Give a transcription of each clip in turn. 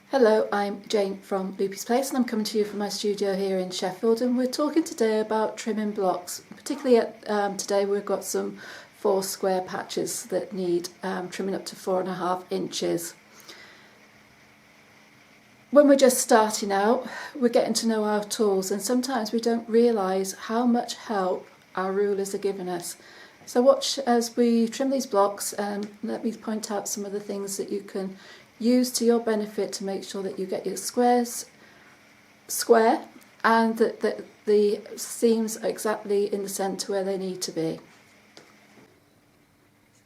Hello, I'm Jane from Loopy's Place and I'm coming to you from my studio here in Sheffield, and we're talking today about trimming blocks. Particularly today we've got some 4 square patches that need trimming up to 4.5 inches. When we're just starting out, we're getting to know our tools, and sometimes we don't realise how much help our rulers are giving us. So watch as we trim these blocks and let me point out some of the things that you can use to your benefit to make sure that you get your squares square and that the seams are exactly in the centre where they need to be.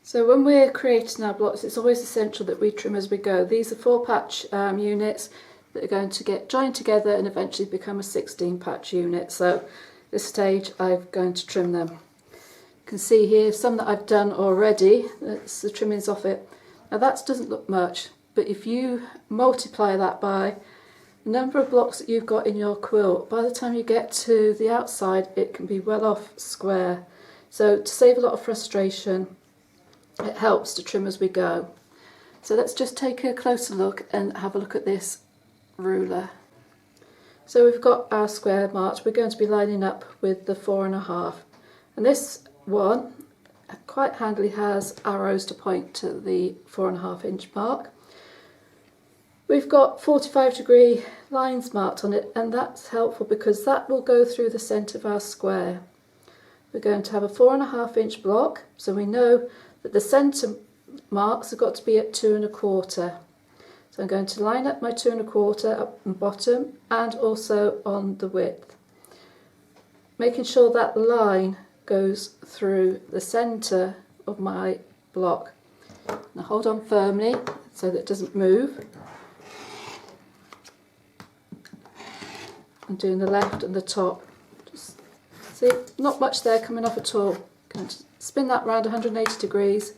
So when we're creating our blocks, it's always essential that we trim as we go. These are 4 patch units that are going to get joined together and eventually become a 16 patch unit. So at this stage I'm going to trim them. You can see here some that I've done already. That's the trimmings off it. Now that doesn't look much, but if you multiply that by the number of blocks that you've got in your quilt, by the time you get to the outside it can be well off square. So to save a lot of frustration, it helps to trim as we go. So let's just take a closer look and have a look at this ruler. So we've got our square marked. We're going to be lining up with the 4.5, and this one quite handily has arrows to point to the 4.5 inch mark. We've got 45-degree lines marked on it, and that's helpful because that will go through the centre of our square. We're going to have a 4.5 inch block, so we know that the centre marks have got to be at 2.25. So I'm going to line up my 2.25 up and bottom and also on the width, making sure that line goes through the centre of my block. Now hold on firmly so that it doesn't move. I'm doing the left and the top. Just see, not much there coming off at all. I'm going to spin that round 180 degrees,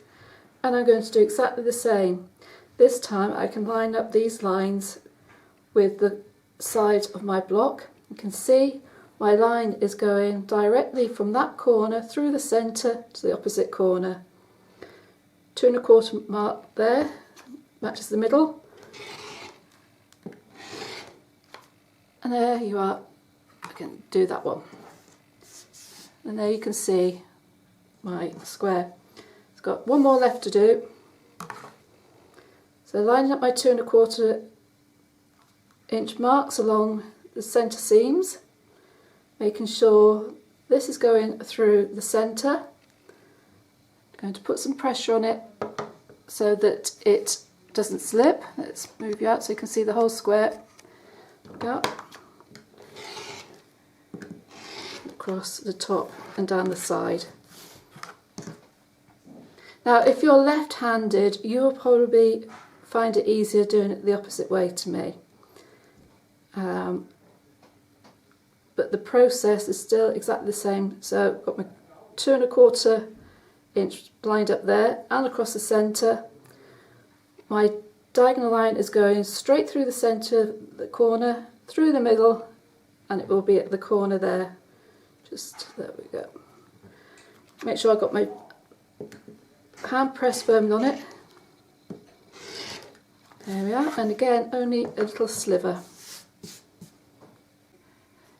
and I'm going to do exactly the same. This time I can line up these lines with the side of my block. You can see my line is going directly from that corner through the centre to the opposite corner. 2.25 mark there, matches the middle. And there you are. I can do that one. And there you can see my square. It's got one more left to do. So lining up my 2.25 inch marks along the centre seams, making sure this is going through the centre. I'm going to put some pressure on it so that it doesn't slip. Let's move you out so you can see the whole square. Go across the top and down the side. Now if you're left-handed, you'll probably find it easier doing it the opposite way to me. But the process is still exactly the same. So I've got my 2.25 inch lined up there and across the centre. My diagonal line is going straight through the centre, the corner, through the middle, and it will be at the corner there. Just there we go. Make sure I've got my hand press firmly on it. There we are, and again only a little sliver.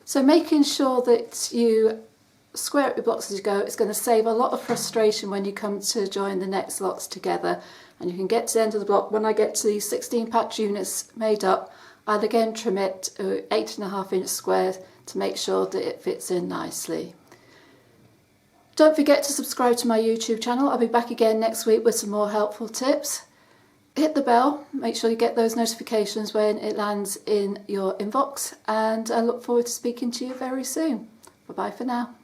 So making sure that you square up your blocks as you go is going to save a lot of frustration when you come to join the next lots together, and you can get to the end of the block. When I get to these 16 patch units made up, I'll again trim it to 8.5 inch squares to make sure that it fits in nicely. Don't forget to subscribe to my YouTube channel. I'll be back again next week with some more helpful tips. Hit the bell, make sure you get those notifications when it lands in your inbox, and I look forward to speaking to you very soon. Bye bye for now.